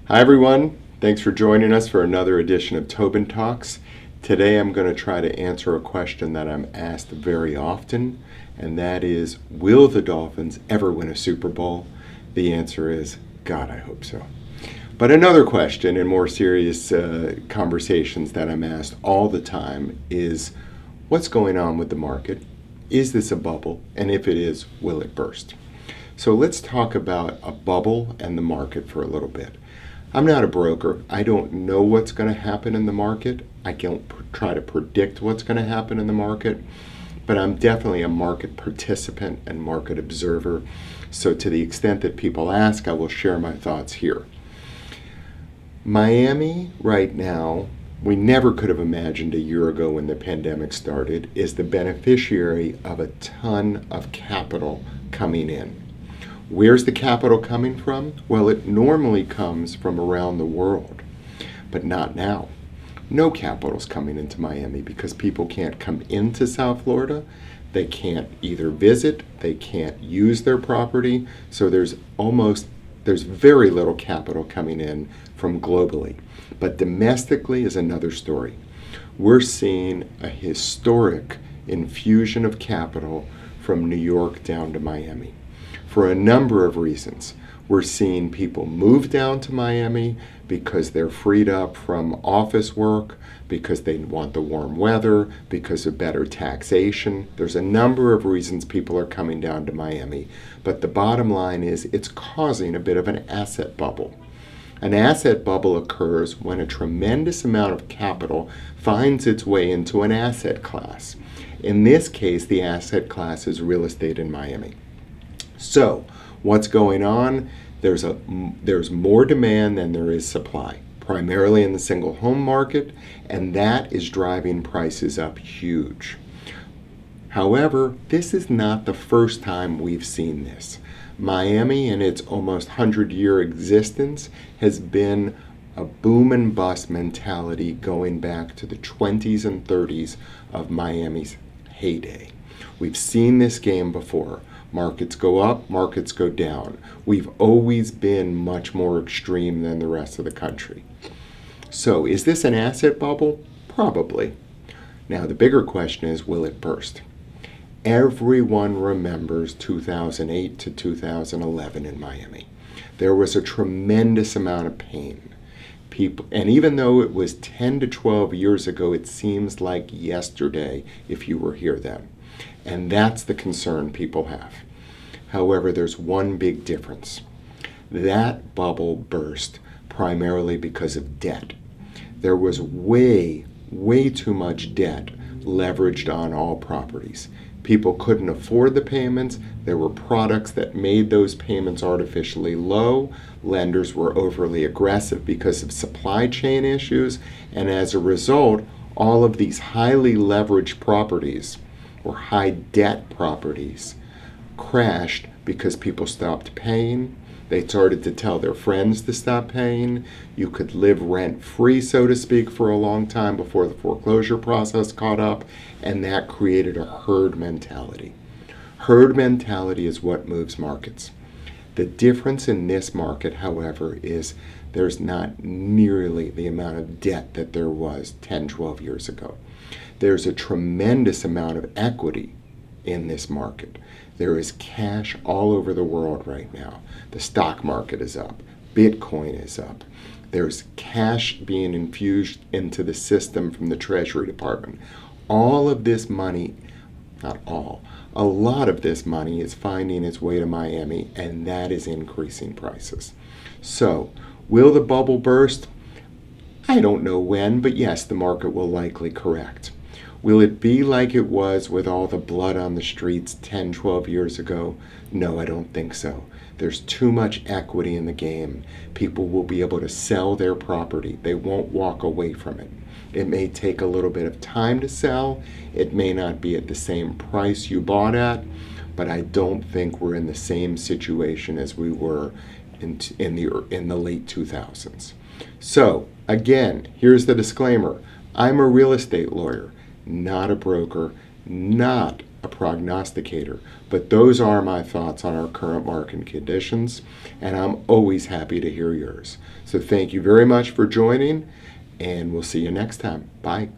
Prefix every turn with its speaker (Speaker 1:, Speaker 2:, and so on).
Speaker 1: Hi everyone, thanks for joining us for another edition of Tobin Talks. Today I'm going to try to answer a question that I'm asked very often, and that is, will the Dolphins ever win a Super Bowl? The answer is, God, I hope so. But another question in more serious conversations that I'm asked all the time is, what's going on with the market? Is this a bubble? And if it is, will it burst? So let's talk about a bubble and the market for a little bit. I'm not a broker. I don't know what's going to happen in the market. I can't try to predict what's going to happen in the market, but I'm definitely a market participant and market observer. So to the extent that people ask, I will share my thoughts here. Miami right now, we never could have imagined a year ago when the pandemic started, is the beneficiary of a ton of capital coming in. Where's the capital coming from? Well, it normally comes from around the world, but not now. No capital's coming into Miami because people can't come into South Florida. They can't either visit, they can't use their property, so there's very little capital coming in from globally. But domestically is another story. We're seeing a historic infusion of capital from New York down to Miami. For a number of reasons. We're seeing people move down to Miami because they're freed up from office work, because they want the warm weather, because of better taxation. There's a number of reasons people are coming down to Miami. But the bottom line is it's causing a bit of an asset bubble. An asset bubble occurs when a tremendous amount of capital finds its way into an asset class. In this case, the asset class is real estate in Miami. So, what's going on? There's more demand than there is supply, primarily in the single home market, and that is driving prices up huge. However, this is not the first time we've seen this. Miami, in its almost 100-year existence, has been a boom and bust mentality going back to the 20s and 30s of Miami's heyday. We've seen this game before. Markets go up, markets go down. We've always been much more extreme than the rest of the country. So, is this an asset bubble? Probably. Now, the bigger question is, will it burst? Everyone remembers 2008 to 2011 in Miami. There was a tremendous amount of pain. And even though it was 10 to 12 years ago, it seems like yesterday if you were here then. And that's the concern people have. However, there's one big difference. That bubble burst primarily because of debt. There was way too much debt leveraged on all properties. People couldn't afford the payments. There were products that made those payments artificially low. Lenders were overly aggressive because of supply chain issues. And as a result, all of these highly leveraged properties or high debt properties crashed because people stopped paying. They started to tell their friends to stop paying. You could live rent-free, so to speak, for a long time before the foreclosure process caught up, and that created a herd mentality. Herd mentality is what moves markets. The difference in this market, however, is there's not nearly the amount of debt that there was 10, 12 years ago. There's a tremendous amount of equity in this market. There is cash all over the world right now. The stock market is up. Bitcoin is up. There's cash being infused into the system from the Treasury Department. All of this money, not all, a lot of this money is finding its way to Miami, and that is increasing prices. So, will the bubble burst? I don't know when, but yes, the market will likely correct. Will it be like it was with all the blood on the streets 10, 12 years ago? No, I don't think so. There's too much equity in the game. People will be able to sell their property. They won't walk away from it. It may take a little bit of time to sell. It may not be at the same price you bought at, but I don't think we're in the same situation as we were in the late 2000s. So, again, here's the disclaimer. I'm a real estate lawyer, not a broker, not a prognosticator, but those are my thoughts on our current market conditions, and I'm always happy to hear yours. So thank you very much for joining, and we'll see you next time. Bye.